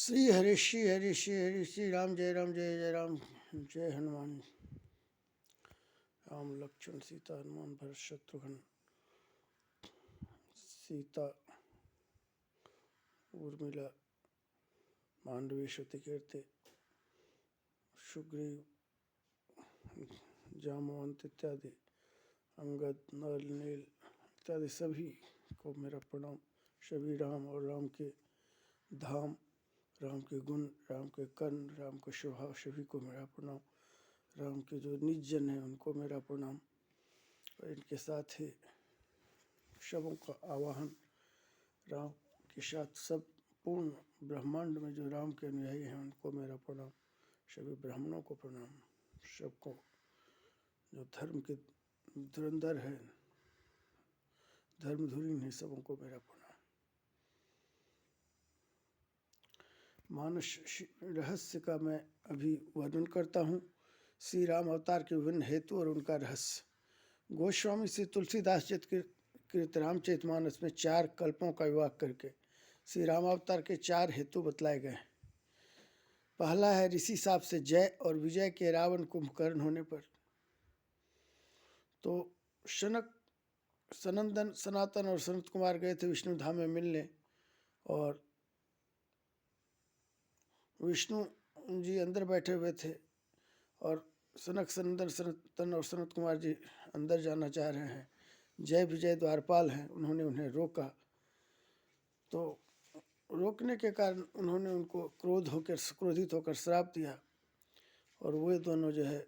श्री हरि श्री हरि श्री हरि श्री राम जय राम जय जय राम जय हनुमान। राम लक्ष्मण सीता हनुमान भरत शत्रुघ्न। सीता उर्मिला मांडवी श्रुति कीर्ति सुग्रीव जामवंत इत्यादि अंगद नल नील इत्यादि सभी को मेरा प्रणाम। सभी राम और राम के धाम, राम के गुण, राम के कर्ण, राम का स्वभाव, सभी को मेरा प्रणाम। राम के जो निज जन हैं उनको मेरा प्रणाम। और इनके साथ ही शवों का आवाहन, राम के साथ सब पूर्ण ब्रह्मांड में जो राम के अनुयायी हैं उनको मेरा प्रणाम। सभी ब्राह्मणों को प्रणाम। सबको जो धर्म के धुरंधर हैं, धर्मधुरीन है, सबों को मेरा प्रणाम। मानस रहस्य का मैं अभी वर्णन करता हूँ। श्री राम अवतार के विभिन्न हेतु और उनका रहस्य। गोस्वामी श्री तुलसीदास जी कृत रामचरितमानस में 4 कल्पों का विवाह करके श्री राम अवतार के 4 हेतु बतलाए गए। पहला है ऋषि साप से जय और विजय के रावण कुंभकर्ण होने पर। तो सनंदन, सनातन और सनत कुमार गए थे विष्णु धाम में मिलने, और विष्णु जी अंदर बैठे हुए थे और सनक, सनंदन, सनातन और सनत कुमार जी अंदर जाना चाह रहे हैं। जय विजय द्वारपाल हैं, उन्होंने उन्हें रोका। तो रोकने के कारण उन्होंने उनको क्रोधित होकर श्राप दिया, और वे दोनों जो है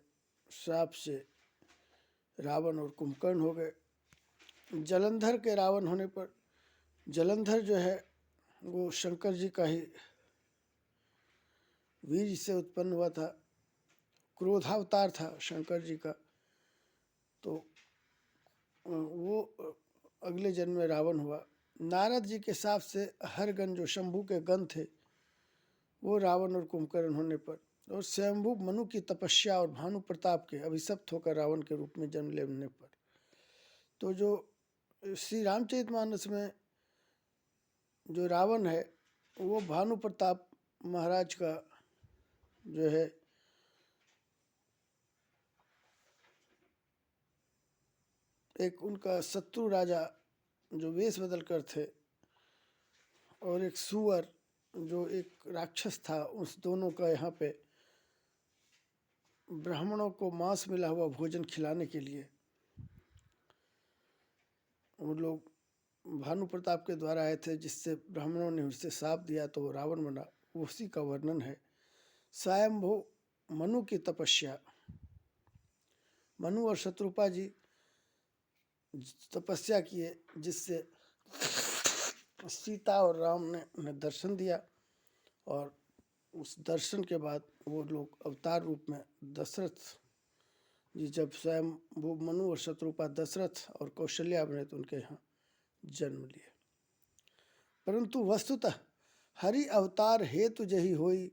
श्राप से रावण और कुंभकर्ण हो गए। जलंधर के रावण होने पर, जलंधर जो है वो शंकर जी का ही वीर से उत्पन्न हुआ था, क्रोधावतार था शंकर जी का। तो वो अगले जन्म में रावण हुआ। नारद जी के साथ से हरगन जो शंभू के गण थे, वो रावण और कुंभकर्ण होने पर, और स्वयंभू मनु की तपस्या और भानु प्रताप के अभिशप्त होकर रावण के रूप में जन्म लेने पर। तो जो श्री रामचरितमानस में जो रावण है वो भानु प्रताप महाराज का जो है एक उनका शत्रु राजा जो वेश बदल कर थे, और एक सुअर जो एक राक्षस था, उस दोनों का यहाँ पे ब्राह्मणों को मांस मिला हुआ भोजन खिलाने के लिए वो लोग भानु प्रताप के द्वारा आए थे, जिससे ब्राह्मणों ने उससे शाप दिया तो वो रावण बना। उसी का वर्णन है। स्वयंभू मनु की तपस्या। मनु और शत्रुपा जी तपस्या किए, जिससे सीता और राम ने उन्हें दर्शन दिया, और उस दर्शन के बाद वो लोग अवतार रूप में दशरथ जी, जब स्वयं वो मनु और शत्रुपा दशरथ और कौशल्या बने तो उनके यहाँ जन्म लिए। परंतु वस्तुतः हरि अवतार हेतु जही होई,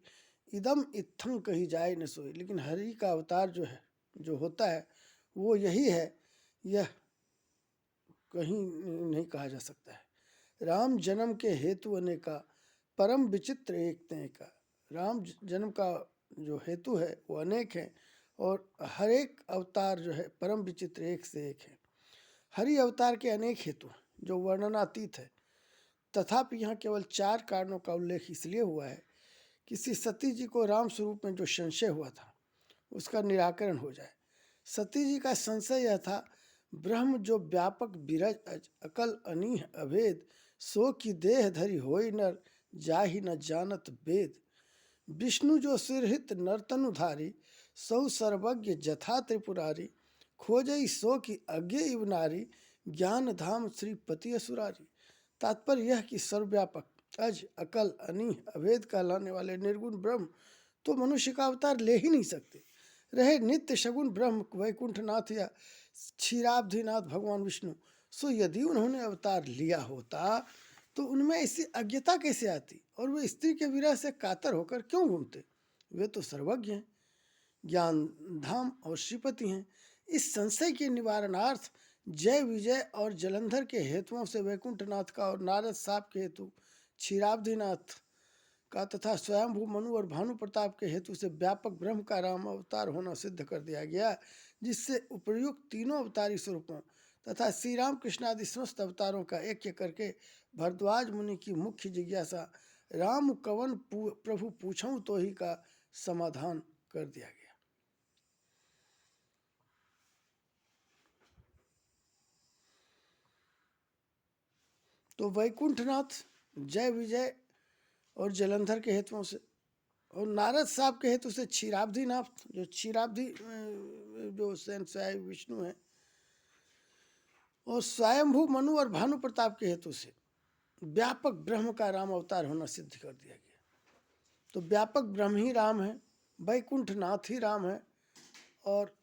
इदम इत्थं कही जाए न सोई। लेकिन हरि का अवतार जो है, जो होता है, वो यही है, यह कहीं नहीं कहा जा सकता है। राम जन्म के हेतु अनेका, परम विचित्र एक ते का। राम जन्म का जो हेतु है वो अनेक है, और हर एक अवतार जो है परम विचित्र एक से एक है। हरि अवतार के अनेक हेतु हैं जो वर्णनातीत है, तथापि यहाँ केवल 4 कारणों का उल्लेख इसलिए हुआ है कि श्री सती जी को राम स्वरूप में जो संशय हुआ था उसका निराकरण हो जाए। सती जी का संशय यह था, ब्रह्म जो व्यापक बिरज अकल अनीह अभेद, सो की देह धरि होई नर, जाहि न जानत वेद। विष्णु जो सिरहित नर्तनुधारी, सौ सर्वज्ञ जथा त्रिपुरारी, खोजई सो की अज्ञ इव नारी, ज्ञान धाम श्रीपति असुरारी। तात्पर्य यह कि सर्वव्यापक, अज, अकल, अनीह, अभेद कहलाने वाले निर्गुण ब्रह्म तो मनुष्य का अवतार ले ही नहीं सकते। रहे नित्य सगुण ब्रह्म वैकुंठनाथ या क्षीराब्धिनाथ भगवान विष्णु, सो यदि उन्होंने अवतार लिया होता तो उनमें ऐसी अज्ञता कैसे आती, और वे स्त्री के विरह से कातर होकर क्यों घूमते। वे तो सर्वज्ञ हैं, ज्ञान धाम और श्रीपति हैं। इस संशय के निवारणार्थ जय विजय और जलंधर के हेतुओं से वैकुंठनाथ का, और नारद साप के हेतु क्षीराब्धिनाथ का तथा स्वयंभू मनु और भानु प्रताप के हेतु से व्यापक ब्रह्म का राम अवतार होना सिद्ध कर दिया गया, जिससे उपर्युक्त तीनों अवतारी स्वरूपों तथा श्री राम कृष्ण आदि समस्त अवतारों का ऐक्य करके भरद्वाज मुनि की मुख्य जिज्ञासा राम कवन प्रभु पूछऊं तो ही का समाधान कर दिया गया। तो वैकुंठनाथ, जय विजय और जलंधर के हेतुओं से, और नारद साहब के हेतु से क्षीराब्धिनाथ, जो क्षीराब्धि जो स्वयं विष्णु है, और स्वयंभू मनु और भानु प्रताप के हेतु से व्यापक ब्रह्म का राम अवतार होना सिद्ध कर दिया गया। तो व्यापक ब्रह्म ही राम है, वैकुंठनाथ ही राम है, और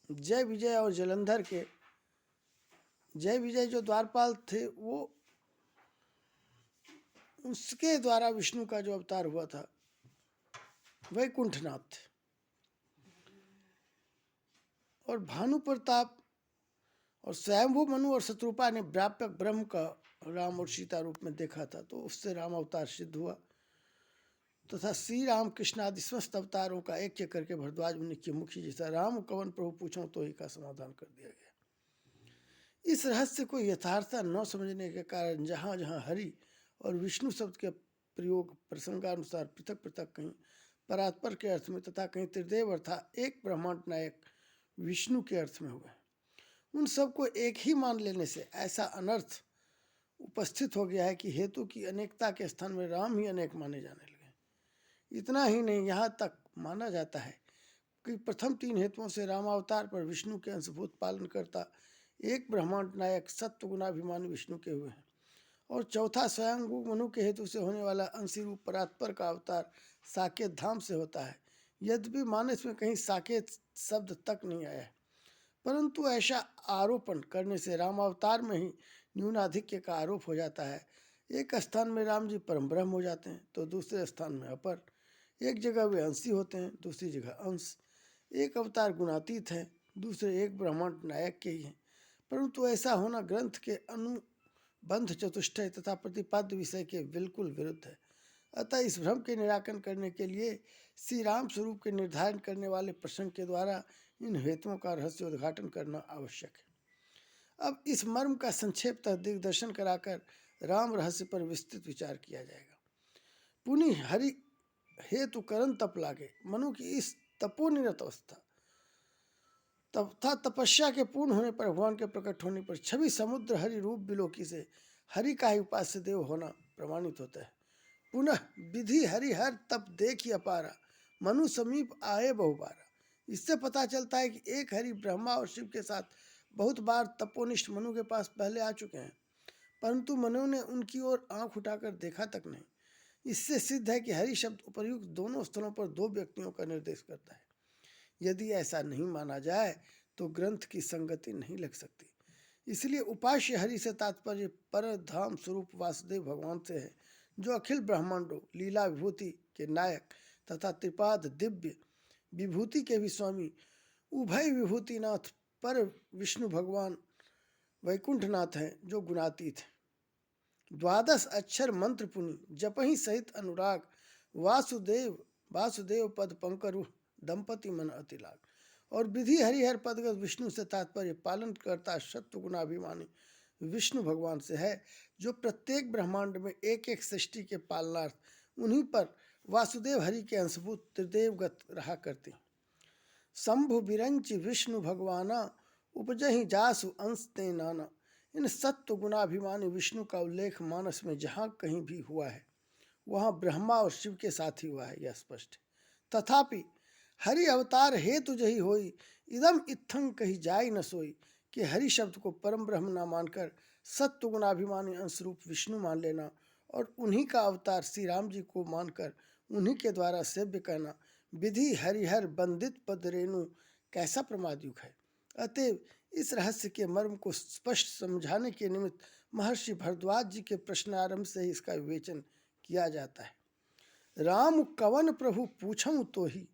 जय विजय और जलंधर के, जय विजय जो द्वारपाल थे वो उसके द्वारा विष्णु का जो अवतार हुआ था वैकुंठनाथ, और भानु प्रताप और स्वयंभू मनु और शत्रुपा ने व्यापक ब्रह्म का राम और सीता रूप में देखा था, तो उससे राम अवतार सिद्ध हुआ तथा श्री राम कृष्ण आदि समस्त अवतारों का ऐक्य करके भरद्वाज मुनि की मुख्य जैसा राम कवन प्रभु पूछो तो ही का समाधान कर दिया गया। इस रहस्य को यथार्थता न समझने के कारण जहाँ जहाँ हरि और विष्णु शब्द के प्रयोग प्रसंगानुसार पृथक पृथक कहीं परात्पर के अर्थ में तथा कहीं त्रिदेव अर्थात एक ब्रह्मांड नायक विष्णु के अर्थ में हुए, उन सबको एक ही मान लेने से ऐसा अनर्थ उपस्थित हो गया है कि हेतु की अनेकता के स्थान में राम ही अनेक माने जाने लगे। इतना ही नहीं, यहाँ तक माना जाता है कि प्रथम तीन हेतुओं से रामावतार पर विष्णु के अंशभूत पालन करता एक ब्रह्मांड नायक सत्व गुणाभिमानी विष्णु के हुए हैं, और चौथा स्वयं मनु के हेतु से होने वाला अंशी रूप परात्पर का अवतार साकेत धाम से होता है। यद्यपि मानस में कहीं साकेत शब्द तक नहीं आया है, परंतु ऐसा आरोपण करने से रामावतार में ही न्यूनाधिक्य का आरोप हो जाता है। एक स्थान में राम जी परम ब्रह्म हो जाते हैं तो दूसरे स्थान में अपर, एक जगह वे अंशी होते हैं दूसरी जगह अंश, एक अवतार गुणातीत है दूसरे एक ब्रह्मांड नायक के ही हैं, परंतु ऐसा होना ग्रंथ के अनुबंध चतुष्टय तथा प्रतिपाद्य विषय के बिल्कुल विरुद्ध है। अतः इस भ्रम के निराकरण करने के लिए श्री राम स्वरूप के निर्धारण करने वाले प्रसंग के द्वारा इन हेतुओं का रहस्य उद्घाटन करना आवश्यक है। अब इस मर्म का संक्षेपतः दिग्दर्शन कराकर राम रहस्य पर विस्तृत विचार किया जाएगा। पुनः हरि हेतु करण तप लागे, मनु की इस तपोनिरत अवस्था तथा तपस्या के पूर्ण होने पर भगवान के प्रकट होने पर छवि समुद्र हरि रूप बिलोकी से हरि का ही उपास्य देव होना प्रमाणित होता है। पुनः विधि हरि हर तप देखी अपारा, मनु समीप आए बहुबारा। इससे पता चलता है कि एक हरि ब्रह्मा और शिव के साथ बहुत बार तपोनिष्ठ मनु के पास पहले आ चुके हैं, परंतु मनु ने उनकी ओर आंख उठाकर देखा तक नहीं। इससे सिद्ध है कि हरि शब्द उपर्युक्त दोनों स्थलों पर दो व्यक्तियों का निर्देश करता है। यदि ऐसा नहीं माना जाए तो ग्रंथ की संगति नहीं लग सकती। इसलिए उपास्य हरि से तात्पर्य परधाम स्वरूप वासुदेव भगवान से है, जो अखिल ब्रह्मांडों लीला विभूति के नायक तथा त्रिपाद दिव्य विभूति के भी स्वामी उभय विभूतिनाथ पर विष्णु भगवान वैकुंठनाथ हैं, जो गुणातीत है। द्वादश अक्षर मंत्र पुनि जपहि सहित अनुराग, वासुदेव वासुदेव पद पंकरु दंपति मन अति लाग। और विधि हरिहर पदगत विष्णु से तात्पर्य पालन करता सत्व गुणाभिमानी विष्णु भगवान से है, जो प्रत्येक ब्रह्मांड में एक एक सृष्टि के पालनार्थ उन्हीं पर वासुदेव हरि के अंशभूत त्रिदेवगत रहा करते। शंभु बिरंच विष्णु भगवाना उपजहि जासु अंश ते नाना। इन सत्व गुणाभिमानी विष्णु का उल्लेख मानस में जहाँ कहीं भी हुआ है वहाँ ब्रह्मा और शिव के साथ ही हुआ है, यह स्पष्ट है। तथापि हरि अवतार हेतु जही होई इदम इत्थं कही जाय न सोई, कि हरि शब्द को परम ब्रह्म न मानकर सत्व गुणाभिमानी अंश रूप विष्णु मान लेना और उन्हीं का अवतार श्री राम जी को मानकर उन्हीं के द्वारा सेव्य कहना विधि हरिहर बंदित पद रेणु कैसा प्रमादयुग है। अतएव इस रहस्य के मर्म को स्पष्ट समझाने के निमित्त महर्षि भरद्वाज जी के प्रश्नारंभ से ही इसका विवेचन किया जाता है। राम कवन प्रभु पूछऊं तो ही,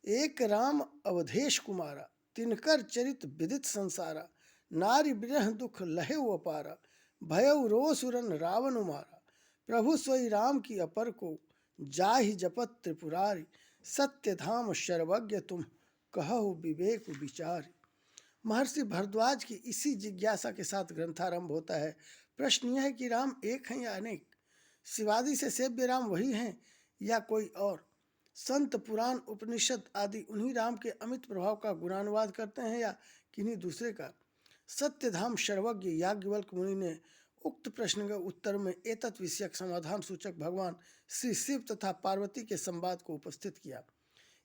एक राम अवधेश कुमारा, तिनकर चरित विदित संसारा, नारी विरह दुख लहे अपारा, भयउ रोसुरन रावण मारा, प्रभु सोई राम की अपर को जाहि जपत त्रिपुरारी, सत्य धाम सर्वज्ञ तुम कहु विवेक विचार। महर्षि भरद्वाज की इसी जिज्ञासा के साथ ग्रंथारंभ होता है। प्रश्न यह है कि राम एक हैं या अनेक, शिवादि से सेव्य राम वही हैं या कोई और। संत पुराण उपनिषद आदि उन्हीं राम के अमित प्रभाव का गुणानुवाद करते हैं या किन्हीं दूसरे का। सत्यधाम सर्वज्ञ याज्ञवल्क्य मुनि ने उक्त प्रश्न के उत्तर में एतत् विषयक समाधान सूचक भगवान श्री शिव तथा पार्वती के संवाद को उपस्थित किया।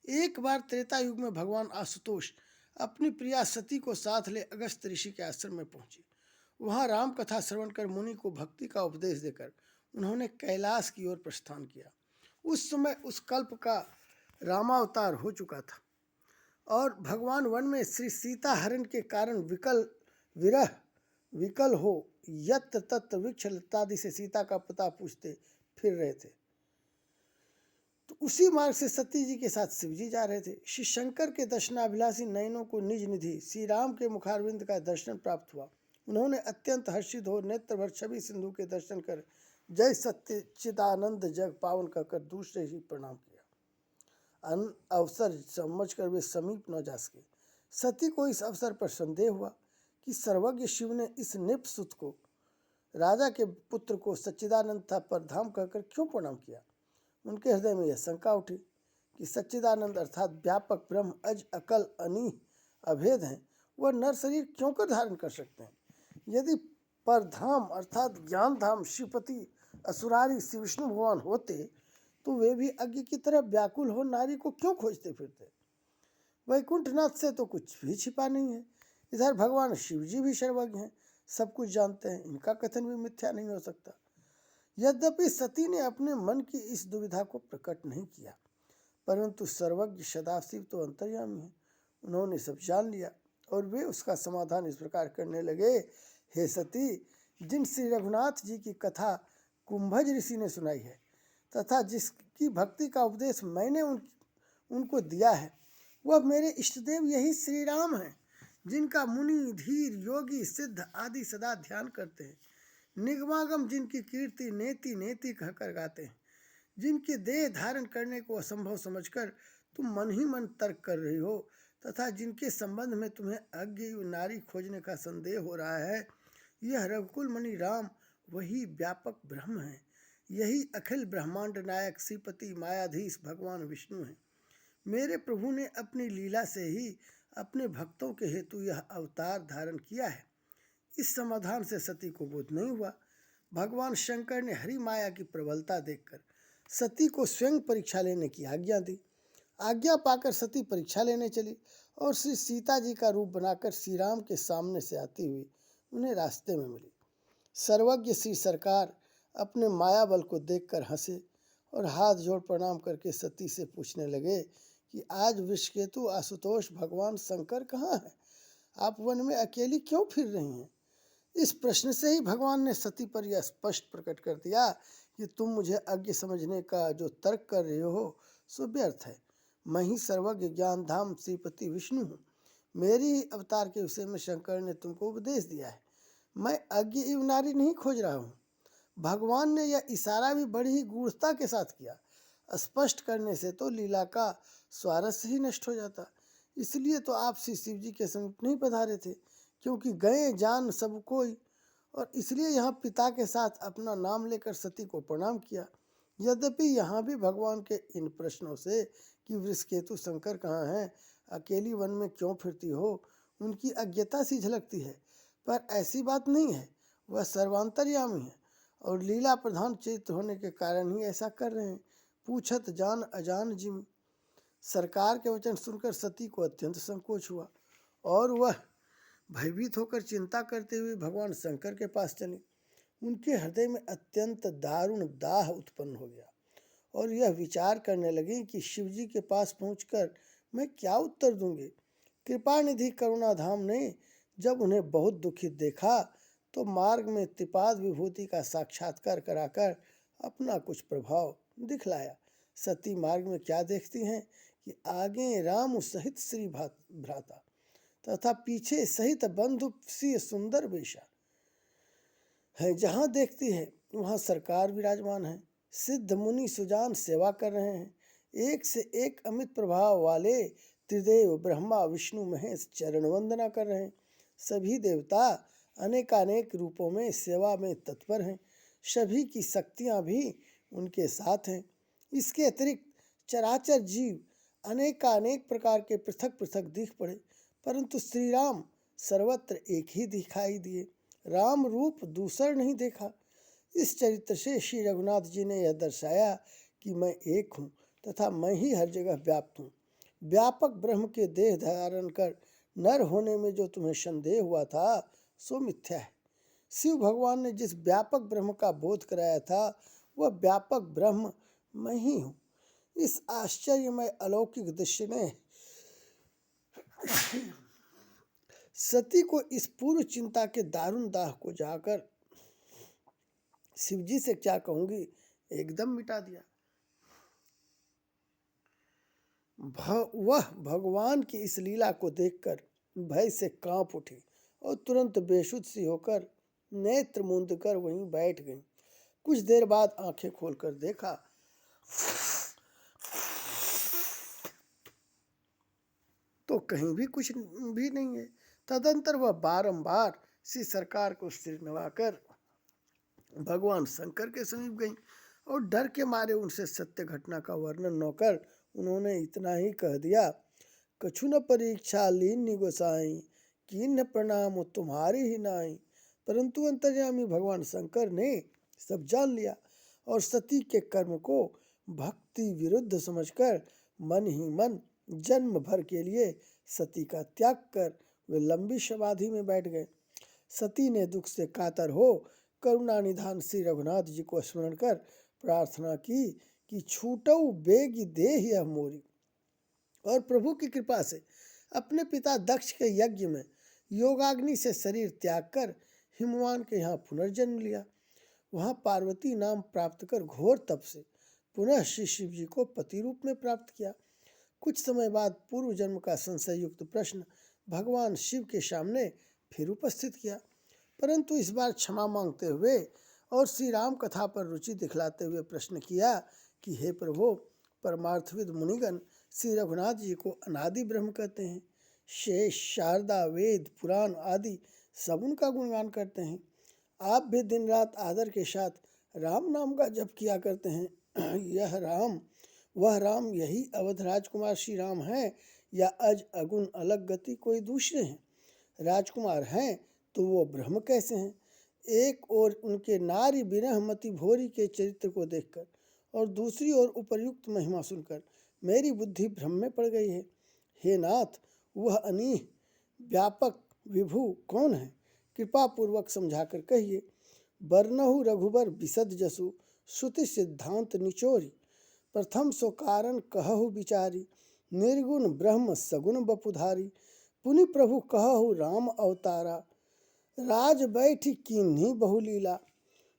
एक बार त्रेता युग में भगवान आशुतोष अपनी प्रिया सती को साथ ले अगस्त ऋषि के आश्रम में पहुंचे। वहां राम कथा श्रवण कर मुनि को भक्ति का उपदेश देकर उन्होंने कैलाश की ओर प्रस्थान किया। उस समय उस कल्प का रामावतार हो चुका था और भगवान वन में श्री सीता हरण के कारण विकल हो यत्र तत्र वृक्ष लतादि से सीता का पता पूछते फिर रहे थे। तो उसी मार्ग से सती जी के साथ शिवजी जा रहे थे। श्री शंकर के दर्शनाभिलाषी नयनों को निज निधि श्री राम के मुखारविंद का दर्शन प्राप्त हुआ। उन्होंने अत्यंत हर्षित हो नेत्र भर छवि सिंधु के दर्शन कर जय सच्चिदानंद जग पावन कहकर दूसरे ही प्रणाम किया। अवसर समझकर वे समीप न जा सके। सती को इस अवसर पर संदेह हुआ कि सर्वज्ञ शिव ने इस निपसुत को, राजा के पुत्र को सच्चिदानंद था पर धाम कहकर क्यों प्रणाम किया। उनके हृदय में यह शंका उठी कि सच्चिदानंद अर्थात व्यापक ब्रह्म अज अकल अनीह अभेद हैं, वह नर शरीर क्यों कर धारण कर सकते हैं। यदि परधाम अर्थात ज्ञान धाम श्रीपति असुरारी श्री विष्णु भगवान होते तो वे भी अज्ञ की तरह व्याकुल हो नारी को क्यों खोजते फिरते। वैकुंठनाथ से तो कुछ भी छिपा नहीं है। इधर भगवान शिवजी भी सर्वज्ञ हैं, सब कुछ जानते हैं, इनका कथन भी मिथ्या नहीं हो सकता। यद्यपि सती ने अपने मन की इस दुविधा को प्रकट नहीं किया, परंतु सर्वज्ञ सदाशिव तो अंतर्यामी है। उन्होंने सब जान लिया और वे उसका समाधान इस प्रकार करने लगे। हे सती, जिन श्री रघुनाथ जी की कथा कुंभज ऋषि ने सुनाई है तथा जिसकी भक्ति का उपदेश मैंने उनको दिया है, वह मेरे इष्टदेव यही श्री राम हैं, जिनका मुनि धीर योगी सिद्ध आदि सदा ध्यान करते हैं। निगमागम जिनकी कीर्ति नेति नेति कहकर गाते हैं, जिनके देह धारण करने को असंभव समझकर तुम मन ही मन तर्क कर रही हो तथा जिनके संबंध में तुम्हें अज्ञ नारी खोजने का संदेह हो रहा है, यह रघुकुल मणि राम वही व्यापक ब्रह्म है। यही अखिल ब्रह्मांड नायक श्रीपति मायाधीश भगवान विष्णु हैं। मेरे प्रभु ने अपनी लीला से ही अपने भक्तों के हेतु यह अवतार धारण किया है। इस समाधान से सती को बोध नहीं हुआ। भगवान शंकर ने हरि माया की प्रबलता देखकर सती को स्वयं परीक्षा लेने की आज्ञा दी। आज्ञा पाकर सती परीक्षा लेने चली और श्री सीता जी का रूप बनाकर श्री राम के सामने से आती हुई उन्हें रास्ते में मिली। सर्वज्ञ श्री सरकार अपने माया बल को देखकर हंसे और हाथ जोड़ प्रणाम करके सती से पूछने लगे कि आज विश्वकेतु आशुतोष भगवान शंकर कहाँ है, आप वन में अकेली क्यों फिर रही हैं। इस प्रश्न से ही भगवान ने सती पर यह स्पष्ट प्रकट कर दिया कि तुम मुझे अज्ञ समझने का जो तर्क कर रहे हो सो व्यर्थ है। मैं ही सर्वज्ञ ज्ञान धाम श्रीपति विष्णु हूँ। मेरी ही अवतार के विषय में शंकर ने तुमको उपदेश दिया है। मैं अज्ञ एवं नारी नहीं खोज रहा हूँ। भगवान ने यह इशारा भी बड़ी ही गूढ़ता के साथ किया। स्पष्ट करने से तो लीला का स्वारस्य ही नष्ट हो जाता। इसलिए तो आप श्री शिव जी के समीप नहीं पधारे थे, क्योंकि गए जान सब कोई, और इसलिए यहाँ पिता के साथ अपना नाम लेकर सती को प्रणाम किया। यद्यपि यहाँ भी भगवान के इन प्रश्नों से कि वृषकेतु शंकर कहाँ हैं, अकेली वन में क्यों फिरती हो, उनकी अज्ञता सी झलकती है, पर ऐसी बात नहीं है। वह सर्वांतर्यामी है और लीला प्रधान चरित्र होने के कारण ही ऐसा कर रहे हैं। पूछत जान अजान जिम। सरकार के वचन सुनकर सती को अत्यंत संकोच हुआ और वह भयभीत होकर चिंता करते हुए भगवान शंकर के पास चली। उनके हृदय में अत्यंत दारुण दाह उत्पन्न हो गया और यह विचार करने लगी कि शिवजी के पास पहुंचकर मैं क्या उत्तर दूंगी। कृपानिधि करुणाधाम ने जब उन्हें बहुत दुखित देखा तो मार्ग में त्रिपाद विभूति का साक्षात्कार कराकर अपना कुछ प्रभाव दिखलाया। सती मार्ग में क्या देखती हैं कि आगे राम सहित श्री भ्राता तथा पीछे सहित बंधु सी सुंदर वेशा है। जहाँ देखती है वहाँ सरकार विराजमान है। सिद्ध मुनि सुजान सेवा कर रहे हैं। एक से एक अमित प्रभाव वाले त्रिदेव ब्रह्मा विष्णु महेश चरण वंदना कर रहे हैं। सभी देवता अनेकानेक रूपों में सेवा में तत्पर हैं। सभी की शक्तियाँ भी उनके साथ हैं। इसके अतिरिक्त चराचर जीव अनेकानेक प्रकार के पृथक पृथक दिख पड़े, परंतु श्री राम सर्वत्र एक ही दिखाई दिए। राम रूप दूसरा नहीं देखा। इस चरित्र से श्री रघुनाथ जी ने यह दर्शाया कि मैं एक हूँ तथा मैं ही हर जगह व्याप्त हूँ। व्यापक ब्रह्म के देह धारण कर नर होने में जो तुम्हें संदेह हुआ था सो मिथ्या है। शिव भगवान ने जिस व्यापक ब्रह्म का बोध कराया था वह व्यापक ब्रह्म मैं ही हूँ। इस आश्चर्यमय अलौकिक दृश्य ने सती को इस पूर्व चिंता के दारुण दाह को जाकर शिवजी से क्या कहूंगी एकदम मिटा दिया। वह भगवान की इस लीला को देखकर भय से कांप उठी और तुरंत बेसुध सी होकर नेत्र मूंद कर वहीं बैठ गई। कुछ देर बाद आंखें खोलकर देखा तो कहीं भी कुछ भी नहीं है। तदंतर वह बारंबार श्री सरकार को सिर नवाकर भगवान शंकर के समीप गई और डर के मारे उनसे सत्य घटना का वर्णन न कर उन्होंने इतना ही कह दिया, कछु न परीक्षा लीन गोसाई कीन प्रणाम तुम्हारी ही नाई। परंतु अंतर्यामी भगवान शंकर ने सब जान लिया और सती के कर्म को भक्ति विरुद्ध समझकर मन ही मन जन्म भर के लिए सती का त्याग कर वे लंबी समाधि में बैठ गए। सती ने दुख से कातर हो करुणा निधान श्री रघुनाथ जी को स्मरण कर प्रार्थना की कि छूटऊ बेगी देह यह मोरी, और प्रभु की कृपा से अपने पिता दक्ष के यज्ञ में योगाग्नि से शरीर त्याग कर हिमवान के यहाँ पुनर्जन्म लिया। वहाँ पार्वती नाम प्राप्त कर घोर तप से पुनः श्री शिव जी को पति रूप में प्राप्त किया। कुछ समय बाद पूर्व जन्म का संशय युक्त प्रश्न भगवान शिव के सामने फिर उपस्थित किया, परंतु इस बार क्षमा मांगते हुए और श्री राम कथा पर रुचि दिखलाते हुए प्रश्न किया कि हे प्रभु, परमार्थविद मुनिगण श्री रघुनाथ जी को अनादि ब्रह्म कहते हैं। शेष शारदा वेद पुराण आदि सब उनका गुणगान करते हैं। आप भी दिन रात आदर के साथ राम नाम का जप किया करते हैं। यह राम वह राम यही अवध राजकुमार श्री राम हैं या अज अगुण अलग गति कोई दूसरे हैं? राजकुमार हैं तो वो ब्रह्म कैसे हैं? एक ओर उनके नारी विरह मति भोरी के चरित्र को देखकर और दूसरी ओर उपर्युक्त महिमा सुनकर मेरी बुद्धि भ्रम में पड़ गई है। हे नाथ, वह अनीह व्यापक विभु कौन है? कृपा पूर्वक समझाकर कहिए। बरनहु रघुबर विशद जसु श्रुति सिद्धांत निचोरी, प्रथम सो कारण कहु विचारी, निर्गुण ब्रह्म सगुण बपुधारी, पुनि प्रभु कहु राम अवतारा, राज बैठी कीन्ही बहुलीला।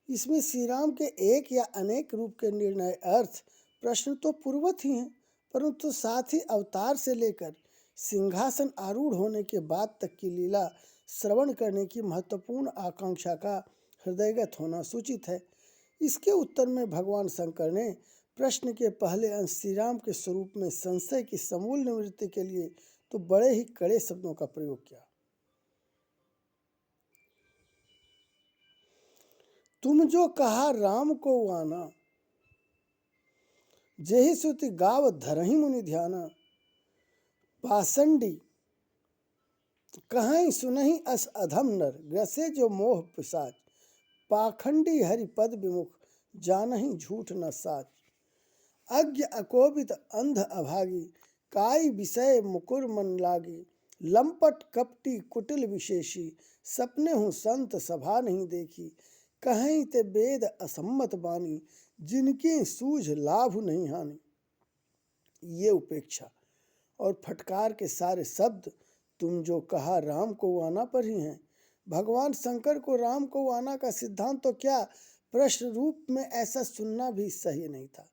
इसमें श्री राम के एक या अनेक रूप के निर्णय अर्थ प्रश्न तो पूर्वत ही हैं, परंतु साथ ही अवतार से लेकर सिंहासन आरूढ़ होने के बाद तक की लीला श्रवण करने की महत्वपूर्ण आकांक्षा का हृदयगत होना सूचित है। इसके उत्तर में भगवान शंकर ने प्रश्न के पहले अंश श्री राम के स्वरूप में संशय की समूल निवृत्ति के लिए तो बड़े ही कड़े शब्दों का प्रयोग किया। तुम जो कहा राम को आना, जेहि सुति गाव धरहि मुनि ध्याना, पाषंडी कहीं सुनहि अस अधम नर, ग्रसे जो मोह पिशाच, पाखंडी हरि पद विमुख, जानहि झूठ न साच। अज्ञ अकोपित अंध अभागी, काई विषय मुकुर मन लागी, लंपट कपटी कुटिल विशेषी, सपने हूँ संत सभा नहीं देखी, कहीं ते वेद असम्मत बानी, जिनकी सूझ लाभ नहीं हानि। ये उपेक्षा और फटकार के सारे शब्द तुम जो कहा राम को आना पर ही हैं। भगवान शंकर को राम को आना का सिद्धांत तो क्या, प्रश्न रूप में ऐसा सुनना भी सही नहीं था।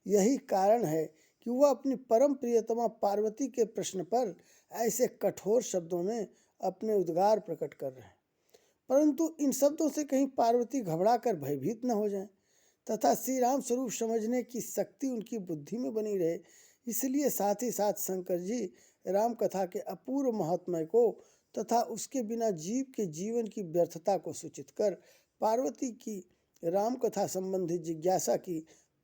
यही कारण है कि वह अपनी परम प्रियतमा पार्वती के प्रश्न पर ऐसे कठोर शब्दों में अपने उद्गार प्रकट कर रहे हैं। परंतु इन शब्दों से कहीं पार्वती घबरा कर भयभीत न हो जाए तथा श्री राम स्वरूप समझने की शक्ति उनकी बुद्धि में बनी रहे। इसलिए साथ ही साथ शंकर जी राम कथा के अपूर्व महात्म्य को तथा उसके बिना जीव के जीवन की व्यर्थता को सूचित कर पार्वती की राम कथा संबंधी जिज्ञासा की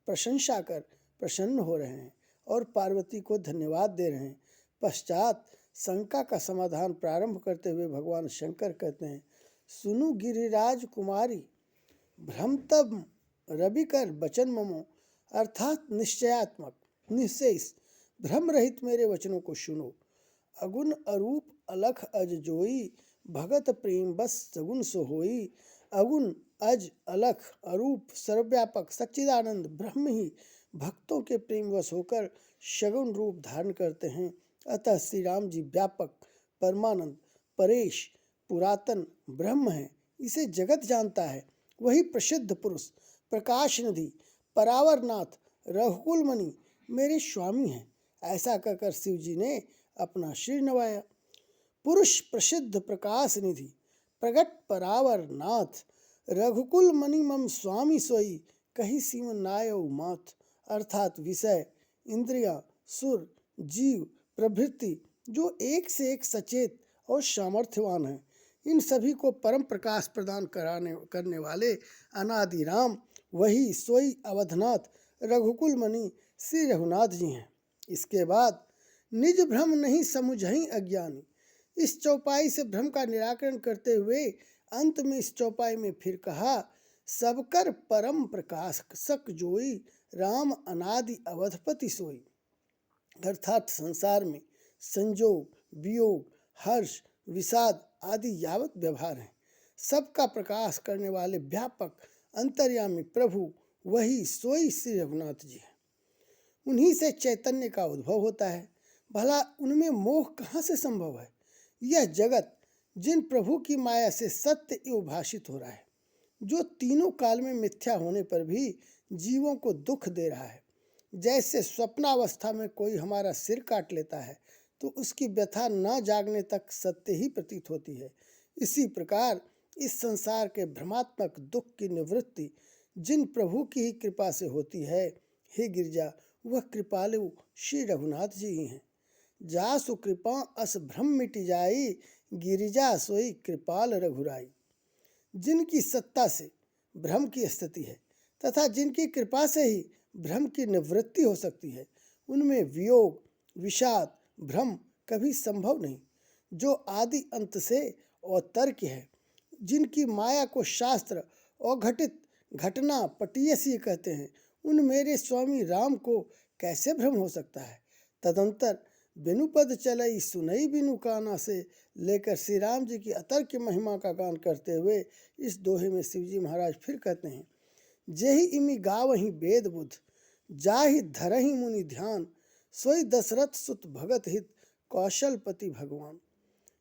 प्रशंसा कर प्रसन्न हो रहे हैं और पार्वती को धन्यवाद दे रहे हैं। पश्चात शंका का समाधान प्रारंभ करते हुए भगवान शंकर कहते हैं, सुनु गिरिराज कुमारी भ्रम तब रविकर बचन ममो, अर्थात निश्चयात्मक निश्चय भ्रम रहित मेरे वचनों को सुनो। अगुण अरूप अलख अज जोई, भगत प्रेम बस सगुन सो होई। अगुण अज अलख अरूप सर्वव्यापक सच्चिदानंद ब्रह्म ही भक्तों के प्रेम वश होकर सगुण रूप धारण करते हैं। अतः श्री राम जी व्यापक परमानंद परेश पुरातन ब्रह्म है, इसे जगत जानता है। वही प्रसिद्ध पुरुष प्रकाश निधि परावरनाथ रघुकुल मणि मेरे स्वामी हैं। ऐसा कहकर शिव जी ने अपना सिर नवाया। पुरुष प्रसिद्ध प्रकाश निधि प्रगट परावर नाथ रघुकुल मणि मम स्वामी सोई, कही सीम नायव माथ। अर्थात विषय इंद्रियां सुर जीव प्रभृति जो एक से एक सचेत और सामर्थ्यवान है, इन सभी को परम प्रकाश प्रदान करने वाले अनादि राम वही सोई अवधनाथ रघुकुल मणि श्री रघुनाथ जी हैं। इसके बाद निज भ्रम नहीं समुझहि अज्ञानी, इस चौपाई से भ्रम का निराकरण करते हुए अंत में इस चौपाई में फिर कहा, सबकर परम प्रकाश सक जोई राम अनादि अवधपति सोई। अर्थात संसार में संजोग वियोग हर्ष विषाद आदि यावत व्यवहार हैं, सबका प्रकाश करने वाले व्यापक अंतर्यामी प्रभु वही सोई श्री रघुनाथ जी हैं। उन्हीं से चैतन्य का उद्भव होता है, भला उनमें मोह कहाँ से संभव है। यह जगत जिन प्रभु की माया से सत्य एवं भाषित हो रहा है, जो तीनों काल में मिथ्या होने पर भी जीवों को दुख दे रहा है। जैसे स्वप्नावस्था में कोई हमारा सिर काट लेता है तो उसकी व्यथा न जागने तक सत्य ही प्रतीत होती है, इसी प्रकार इस संसार के भ्रमात्मक दुख की निवृत्ति जिन प्रभु की ही कृपा से होती है। हे गिरिजा, वह कृपालु श्री रघुनाथ जी ही हैं। जासु कृपा अस भ्रम मिट जाई, गिरिजा सोई कृपाल रघुराई। जिनकी सत्ता से भ्रम की स्थिति है तथा जिनकी कृपा से ही भ्रम की निवृत्ति हो सकती है, उनमें वियोग विषाद भ्रम कभी संभव नहीं। जो आदि अंत से अतर्क है, जिनकी माया को शास्त्र अघटित घटना पटीयसी कहते हैं, उन मेरे स्वामी राम को कैसे भ्रम हो सकता है। तदंतर बिनु पद चलई सुनई बिनु काना से लेकर श्री राम जी की अतर्क महिमा का गान करते हुए इस दोहे में शिवजी महाराज फिर कहते हैं, जेहि इमि गावहि वेद बुध, जाहि धरहि मुनि ध्यान, सोई दशरथ सुत भगत हित कौशलपति भगवान।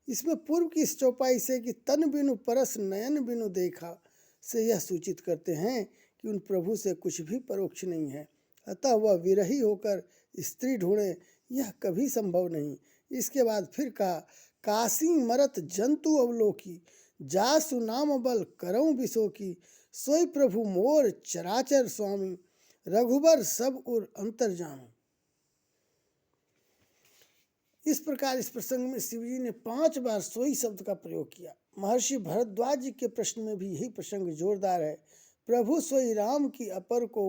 इसमें पूर्व की इस चौपाई से कि तन बिनु परस नयन बिनु देखा से यह सूचित करते हैं कि उन प्रभु से कुछ भी परोक्ष नहीं है, अतः वह विरही होकर स्त्री ढूंढे यह कभी संभव नहीं। इसके बाद फिर कहा, काशी मरत जंतु अवलोकी, जासु नाम बल करऊं बिसोकी, सोई प्रभु मोर चराचर स्वामी, रघुबर सब उर अंतर्जामी। इस प्रकार इस प्रसंग में शिवजी ने 5 बार सोई शब्द का प्रयोग किया। महर्षि भरद्वाज जी के प्रश्न में भी यही प्रसंग जोरदार है। प्रभु सोई राम की अपर को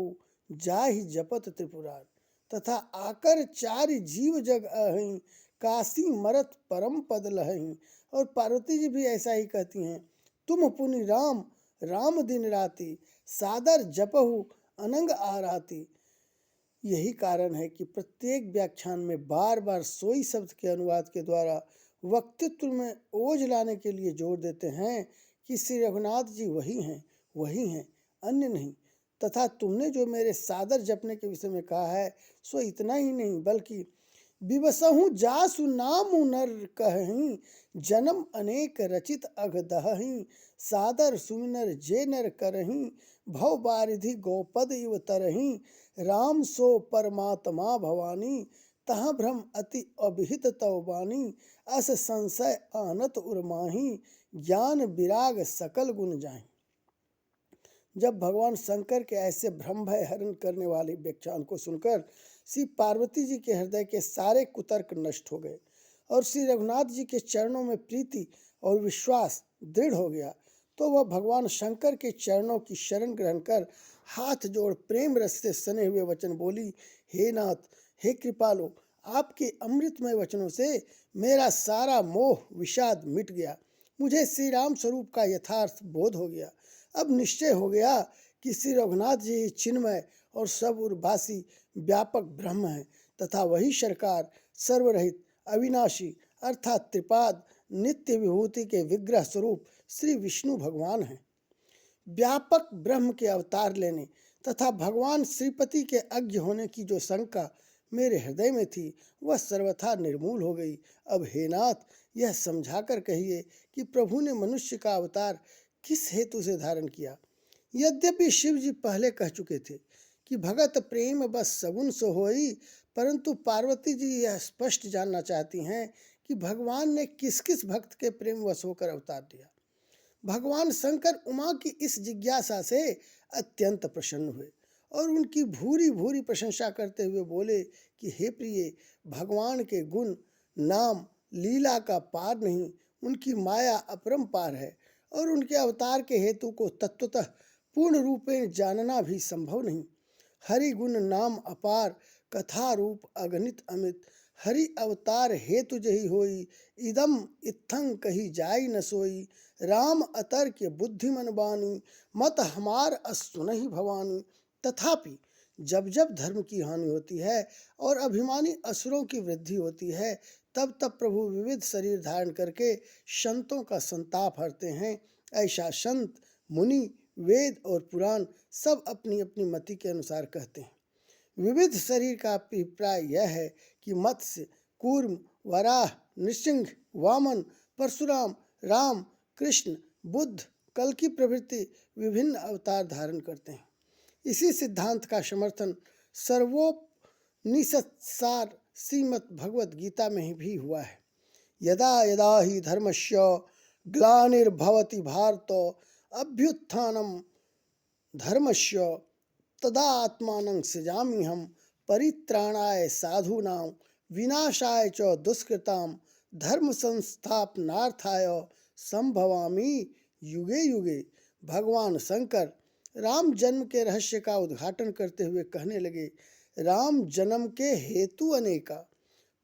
जाहि जपत त्रिपुरार, तथा आकर चारि जीव जग अहि, काशी मरत परम पद लहहि। और पार्वती जी भी ऐसा ही कहती हैं, तुम पुनि राम राम दिन राति, सादर जपहु अनंग आराती। यही कारण है कि प्रत्येक व्याख्यान में बार बार सोई शब्द के अनुवाद के द्वारा वक्तृत्व में ओज लाने के लिए जोर देते हैं कि श्री रघुनाथ जी वही हैं, अन्य नहीं। तथा तुमने जो मेरे सादर जपने के विषय में कहा है, सो इतना ही नहीं बल्कि विवसहु जासु नामु नर कहहीं, जन्म अनेक रचित अघ दहहीं, सादर सुमिनर जे नर करहीं, भव बारिधि गोपद इव तरहीं, राम सो परमात्मा भवानी, तहाँ भ्रम अति अभिहित तव बानी, अस संशय आनत उर्माही, ज्ञान विराग सकल गुण जाएं। जब भगवान शंकर के ऐसे भ्रम भय हरण करने वाले व्याख्यान को सुनकर श्री पार्वती जी के हृदय के सारे कुतर्क नष्ट हो गए और श्री रघुनाथ जी के चरणों में प्रीति और विश्वास दृढ़ हो गया, तो वह भगवान शंकर के चरणों की शरण ग्रहण कर हाथ जोड़ प्रेम रस से सने हुए वचन बोली, हे नाथ, हे कृपालु, आपके अमृतमय वचनों से मेरा सारा मोह विषाद मिट गया। मुझे श्री राम स्वरूप का यथार्थ बोध हो गया। अब निश्चय हो गया कि श्री रघुनाथ जी चिन्मय और सब उर्वासी व्यापक ब्रह्म है तथा वही सरकार सर्वरहित अविनाशी अर्थात त्रिपाद नित्य विभूति के विग्रह स्वरूप श्री विष्णु भगवान हैं। व्यापक ब्रह्म के अवतार लेने तथा भगवान श्रीपति के अज्ञ होने की जो शंका मेरे हृदय में थी वह सर्वथा निर्मूल हो गई। अब हे नाथ, यह समझाकर कहिए कि प्रभु ने मनुष्य का अवतार किस हेतु से धारण किया। यद्यपि शिव जी पहले कह चुके थे कि भगत प्रेम बस सगुन सो होई, परंतु पार्वती जी यह स्पष्ट जानना चाहती हैं कि भगवान ने किस किस भक्त के प्रेम वश होकर अवतार लिया। भगवान शंकर उमा की इस जिज्ञासा से अत्यंत प्रसन्न हुए और उनकी भूरी भूरी प्रशंसा करते हुए बोले कि हे प्रिय, भगवान के गुण नाम लीला का पार नहीं, उनकी माया अपरंपार है और उनके अवतार के हेतु को तत्वतः पूर्ण रूपेण जानना भी संभव नहीं। हरि गुण नाम अपार, कथा रूप अगणित अमित, हरि अवतार हेतु जही होई, इदम इत्थं कही जाई न सोई, राम अतर के बुद्धि मन बानी, मत हमार असुनहि भवानी। तथापि जब जब धर्म की हानि होती है और अभिमानी असुरों की वृद्धि होती है, तब तब प्रभु विविध शरीर धारण करके संतों का संताप हरते हैं। ऐसा संत मुनि वेद और पुराण सब अपनी अपनी मति के अनुसार कहते हैं। विविध शरीर का अभिप्राय यह है कि मत्स्य, कूर्म, वराह, नृसिंह, वामन, परशुराम, राम, कृष्ण, बुद्ध, कल्कि प्रभृति विभिन्न अवतार धारण करते हैं। इसी सिद्धांत का समर्थन सर्वोपनिषत्सार श्रीमद् भगवद गीता में भी हुआ है। यदा यदा हि धर्मस्य ग्लानिर्भवति भारत अभ्युत्थानं धर्मस्य तदा आत्मानं सृजाम्यहं परित्राणाय साधूनां विनाशाय च दुष्कृतां धर्म संस्थापनार्थाय संभवामि युगे युगे। भगवान शंकर राम जन्म के रहस्य का उद्घाटन करते हुए कहने लगे, राम जन्म के हेतु अनेका,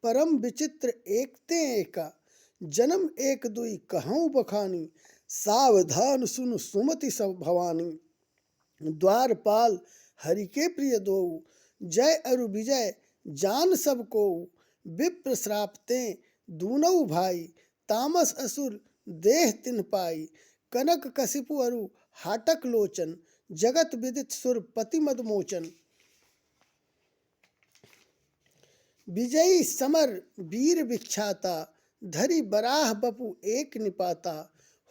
परम विचित्र एकते एका, जन्म एक दुई कहूँ बखानी, सावधान सुन सुमति सब भवानी। द्वारपाल हरि के प्रिय दो, जय अरु विजय जान सब को, विप्र श्रापते दूनऊ भाई, तामस असुर देह तिन पाई, कनक कशिपु अरु हाटक लोचन, जगत विदित सुर पति मदमोचन। विजयी समर वीर विख्याता, धरि बराह बपु एक निपाता,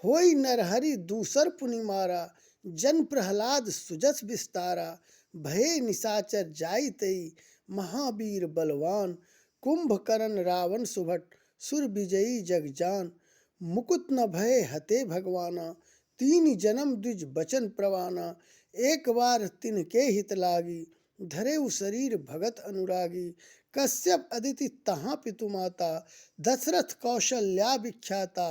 होई नरहरि दूसर पुनि मारा, जन प्रहलाद सुजस विस्तारा, भये निशाचर जाई तई, महावीर बलवान, कुंभकर्ण रावण सुभट, सुर विजयी जगजान, मुकुट न भय हते भगवाना, तीन जन्म द्विज बचन प्रवाना, एक बार तिनके हित लागी, धरे उ शरीर भगत अनुरागी, कश्यप अदिति तहाँ पितु माता, दशरथ कौशल्या विख्याता,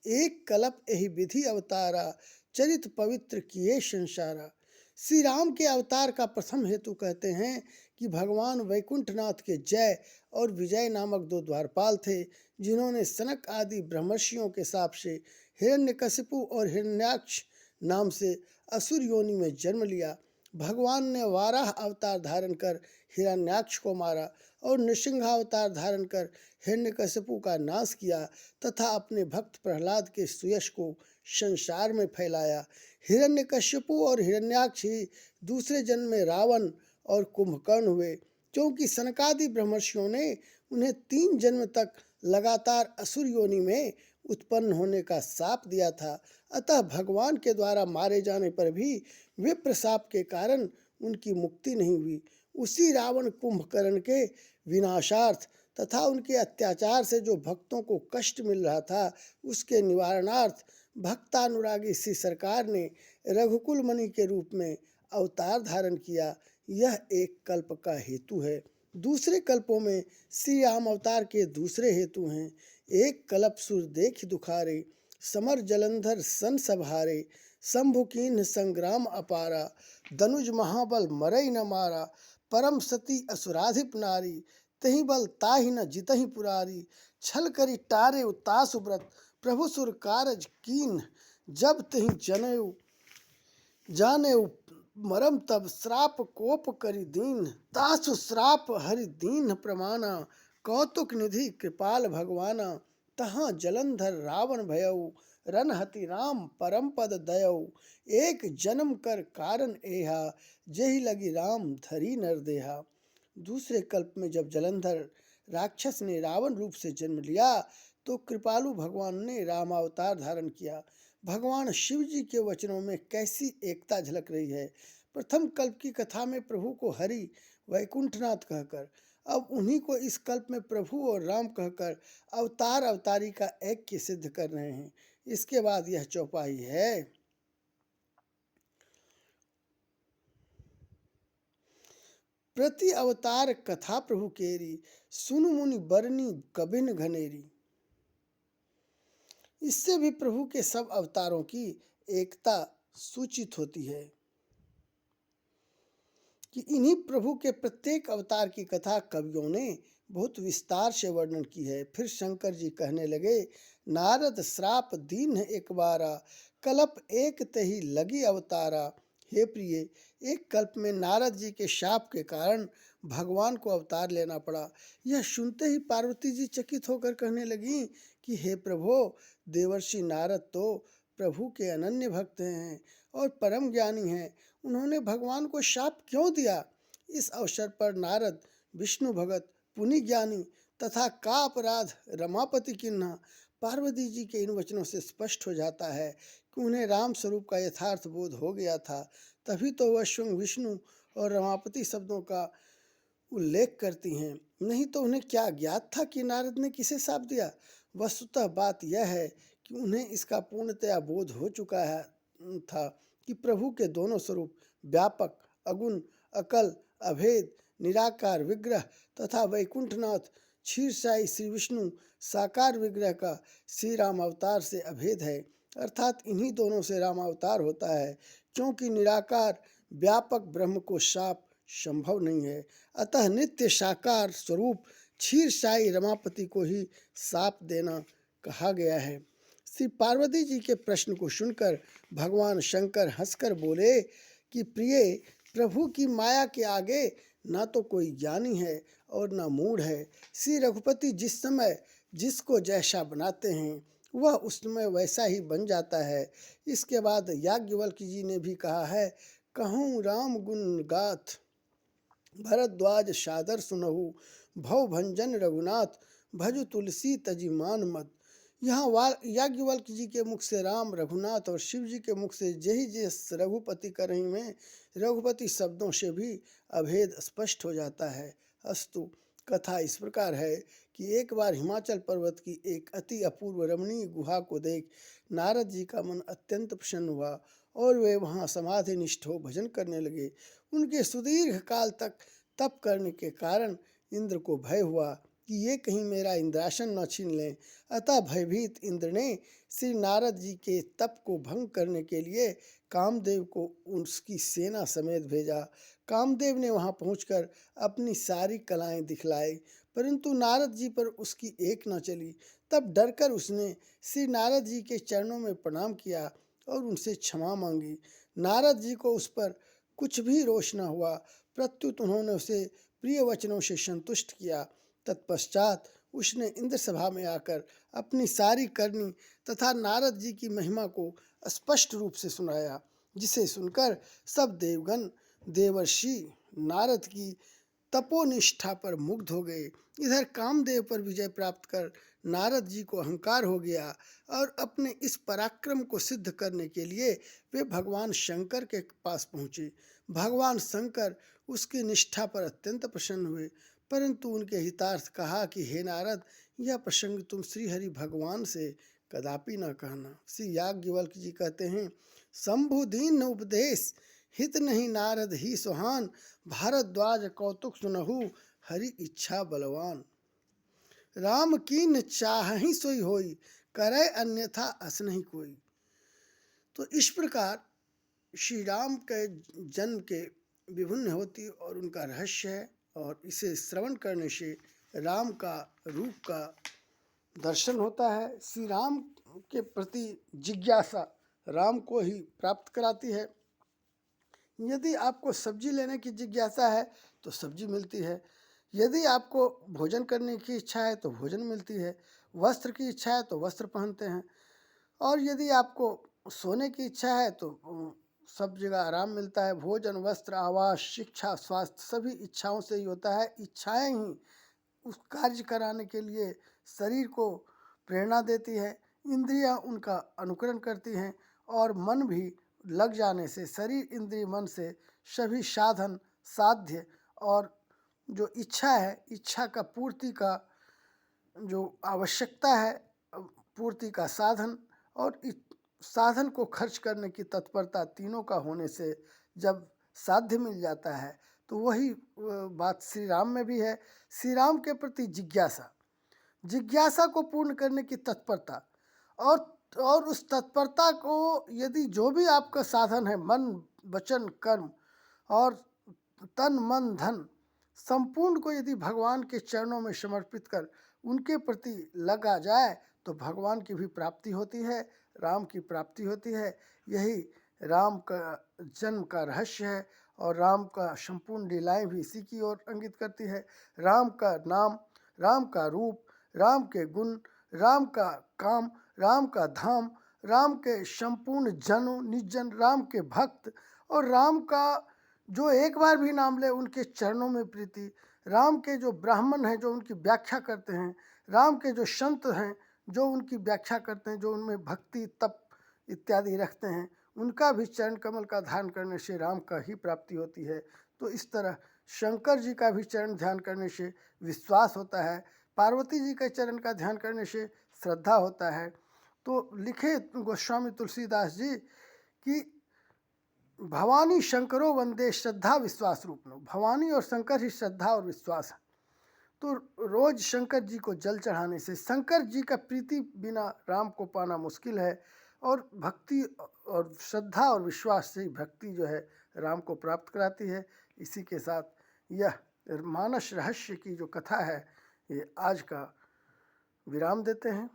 एक कलप एहि विधि अवतारा, चरित पवित्र किए संसारा। श्री राम के अवतार का प्रथम हेतु कहते हैं कि भगवान वैकुंठनाथ के जय और विजय नामक दो द्वारपाल थे, जिन्होंने सनक आदि ब्रह्मर्षियों के शाप से हिरण्यकशिपु और हिरण्याक्ष नाम से असुर योनि में जन्म लिया। भगवान ने वाराह अवतार धारण कर हिरण्याक्ष को मारा और नृसिंहावतार धारण कर हिरण्यकशिपु का नाश किया तथा अपने भक्त प्रहलाद के सुयश को संसार में फैलाया। हिरण्यकशिपु और हिरण्याक्ष ही दूसरे जन्म में रावण और कुंभकर्ण हुए, क्योंकि सनकादि ब्रह्मर्षियों ने उन्हें 3 जन्म तक लगातार असुर योनि में उत्पन्न होने का शाप दिया था। अतः भगवान के द्वारा मारे जाने पर भी विप्र शाप के कारण उनकी मुक्ति नहीं हुई। उसी रावण कुंभकर्ण के विनाशार्थ तथा उनके अत्याचार से जो भक्तों को कष्ट मिल रहा था, उसके निवारणार्थ भक्तानुरागी श्री सरकार ने रघुकुल मणि के रूप में अवतार धारण किया, यह एक कल्प का हेतु है। दूसरे कल्पों में श्री राम अवतार के दूसरे हेतु हैं। एक कल्प सुर देख दुखारे, समर जलंधर सन सभारे, शंभु कीन्ह संग्राम अपारा, धनुज महाबल मरई न मारा, परम सती असुराधिप नारी, तही बल ताहि न जितहि पुरारी, छल करी टारे उतासु व्रत, प्रभु सुर कारज कीन जब तही जनेऊ जानेऊ, मरम तब श्राप कोप करि दीन, तासु श्राप हरि दीन प्रमाना, कौतुक निधि कृपाल भगवाना, तहाँ जलंधर रावण भयऊ, रनहति राम परम पद दयऊ, एक जन्म कर कारण एहा, जेहि लगी राम धरी नर देहा। दूसरे कल्प में जब जलंधर राक्षस ने रावण रूप से जन्म लिया तो कृपालु भगवान ने रामावतार धारण किया। भगवान शिव जी के वचनों में कैसी एकता झलक रही है। प्रथम कल्प की कथा में प्रभु को हरि वैकुंठनाथ कहकर, अब उन्हीं को इस कल्प में प्रभु और राम कहकर अवतार अवतारी का ऐक्य सिद्ध कर रहे हैं। इसके बाद यह चौपाई है। प्रति अवतार कथा प्रभु केरी, सुनु मुनि बरनी कबिन घनेरी। इससे भी प्रभु के सब अवतारों की एकता सूचित होती है कि इन्हीं प्रभु के प्रत्येक अवतार की कथा कवियों ने बहुत विस्तार से वर्णन की है। फिर शंकर जी कहने लगे, नारद श्राप दीन एक बारा, कल्प एक तही लगी अवतारा। हे प्रिय, एक कल्प में नारद जी के शाप के कारण भगवान को अवतार लेना पड़ा। यह सुनते ही पार्वती जी चकित होकर कहने लगी कि हे प्रभु, देवर्षि नारद तो प्रभु के अनन्य भक्त हैं और परम ज्ञानी हैं, उन्होंने भगवान को शाप क्यों दिया? इस अवसर पर नारद विष्णु भगत पुनि ज्ञानी तथा का अपराध रमापति किन्हा। पार्वती जी के इन वचनों से स्पष्ट हो जाता है कि उन्हें राम स्वरूप का यथार्थ बोध हो गया था, तभी तो वह स्वयं विष्णु और रमापति शब्दों का उल्लेख करती हैं, नहीं तो उन्हें क्या ज्ञात था कि नारद ने किसे शाप दिया। वस्तुतः बात यह है कि उन्हें इसका पूर्णतया बोध हो चुका था कि प्रभु के दोनों स्वरूप व्यापक, अगुण, अकल, अभेद, निराकार विग्रह तथा वैकुंठनाथ क्षीरसाई श्री विष्णु साकार विग्रह का श्री राम अवतार से अभेद है। अर्थात इन्हीं दोनों से राम अवतार होता है, क्योंकि निराकार व्यापक ब्रह्म को शाप संभव नहीं है। अतः नित्य साकार स्वरूप क्षीरसाई रमापति को ही शाप देना कहा गया है। श्री पार्वती जी के प्रश्न को सुनकर भगवान शंकर हंसकर बोले कि प्रिय, प्रभु की माया के आगे ना तो कोई ज्ञानी है और ना मूढ़ है। श्री रघुपति जिस समय जिसको जैसा बनाते हैं वह उस समय वैसा ही बन जाता है। इसके बाद याज्ञवल्क्य जी ने भी कहा है, कहूँ राम गुण गाथ भरद्वाज सादर सुनहु, भव भंजन रघुनाथ भजु तुलसी तजि मान मद। यहाँ याज्ञवल्क्य जी के मुख से राम, रघुनाथ और शिव जी के मुख से जही जिस रघुपति करही में रघुपति शब्दों से भी अभेद स्पष्ट हो जाता है। अस्तु, कथा इस प्रकार है कि एक बार हिमाचल पर्वत की एक अति अपूर्व रमणीय गुहा को देख नारद जी का मन अत्यंत प्रसन्न हुआ और वे वहाँ समाधि निष्ठ हो भजन करने लगे। उनके सुदीर्घ काल तक तप करने के कारण इंद्र को भय हुआ कि ये कहीं मेरा इंद्रासन न छीन लें। अतः भयभीत इंद्र ने श्री नारद जी के तप को भंग करने के लिए कामदेव को उसकी सेना समेत भेजा। कामदेव ने वहां पहुंचकर अपनी सारी कलाएं दिखलाई, परंतु नारद जी पर उसकी एक न चली। तब डरकर उसने श्री नारद जी के चरणों में प्रणाम किया और उनसे क्षमा मांगी। नारद जी को उस पर कुछ भी रोष न हुआ, प्रत्युत उन्होंने उसे प्रिय वचनों से संतुष्ट किया। तत्पश्चात उसने इंद्र सभा में आकर अपनी सारी करनी तथा नारद जी की महिमा को स्पष्ट रूप से सुनाया, जिसे सुनकर सब देवगण देवर्षि नारद की तपोनिष्ठा पर मुग्ध हो गए। इधर कामदेव पर विजय प्राप्त कर नारद जी को अहंकार हो गया और अपने इस पराक्रम को सिद्ध करने के लिए वे भगवान शंकर के पास पहुँचे। भगवान शंकर उसकी निष्ठा पर अत्यंत प्रसन्न हुए, परंतु उनके हितार्थ कहा कि हे नारद, यह प्रसंग तुम श्रीहरि भगवान से कदापि न कहना। श्री याज्ञवल्क्य जी कहते हैं, शंभु दीन उपदेश हित नहीं नारद ही सुहान, भारद्वाज कौतुक सुनहु हरि इच्छा बलवान। राम कीन चाहहि सोई होई, करे अन्यथा अस नहीं कोई। तो इस प्रकार श्री राम के जन्म के विभिन्न होती और उनका रहस्य है, और इसे श्रवण करने से राम का रूप का दर्शन होता है। श्री राम के प्रति जिज्ञासा राम को ही प्राप्त कराती है। यदि आपको सब्जी लेने की जिज्ञासा है तो सब्जी मिलती है, यदि आपको भोजन करने की इच्छा है तो भोजन मिलती है, वस्त्र की इच्छा है तो वस्त्र पहनते हैं, और यदि आपको सोने की इच्छा है तो सब जगह आराम मिलता है। भोजन, वस्त्र, आवास, शिक्षा, स्वास्थ्य सभी इच्छाओं से ही होता है। इच्छाएं ही उस कार्य कराने के लिए शरीर को प्रेरणा देती है, इंद्रियां उनका अनुकरण करती हैं, और मन भी लग जाने से शरीर, इंद्रिय, मन से सभी साधन, साध्य और जो इच्छा है, इच्छा का पूर्ति का जो आवश्यकता है, पूर्ति का साधन और साधन को खर्च करने की तत्परता, तीनों का होने से जब साध्य मिल जाता है तो वही बात श्री राम में भी है। श्री राम के प्रति जिज्ञासा, जिज्ञासा को पूर्ण करने की तत्परता, और उस तत्परता को यदि जो भी आपका साधन है, मन, वचन, कर्म और तन, मन, धन, संपूर्ण को यदि भगवान के चरणों में समर्पित कर उनके प्रति लगा जाए तो भगवान की भी प्राप्ति होती है, राम की प्राप्ति होती है। यही राम का जन्म का रहस्य है, और राम का संपूर्ण लीलाएं भी इसी की ओर इंगित करती है। राम का नाम, राम का रूप, राम के गुण, राम का काम, राम का धाम, राम के संपूर्ण जनों, निजन, राम के भक्त, और राम का जो एक बार भी नाम ले उनके चरणों में प्रीति, राम के जो ब्राह्मण हैं जो उनकी व्याख्या करते हैं, राम के जो संत हैं जो उनकी व्याख्या करते हैं, जो उनमें भक्ति, तप इत्यादि रखते हैं, उनका भी चरण कमल का ध्यान करने से राम का ही प्राप्ति होती है। तो इस तरह शंकर जी का भी चरण ध्यान करने से विश्वास होता है, पार्वती जी के चरण का ध्यान करने से श्रद्धा होता है। तो लिखे गोस्वामी तुलसीदास जी कि भवानी शंकरो वंदे श्रद्धा विश्वास रूपनो। भवानी और शंकर ही श्रद्धा और विश्वास है। तो रोज शंकर जी को जल चढ़ाने से, शंकर जी का प्रीति बिना राम को पाना मुश्किल है, और भक्ति और श्रद्धा और विश्वास से ही भक्ति जो है राम को प्राप्त कराती है। इसी के साथ यह मानस रहस्य की जो कथा है ये आज का विराम देते हैं।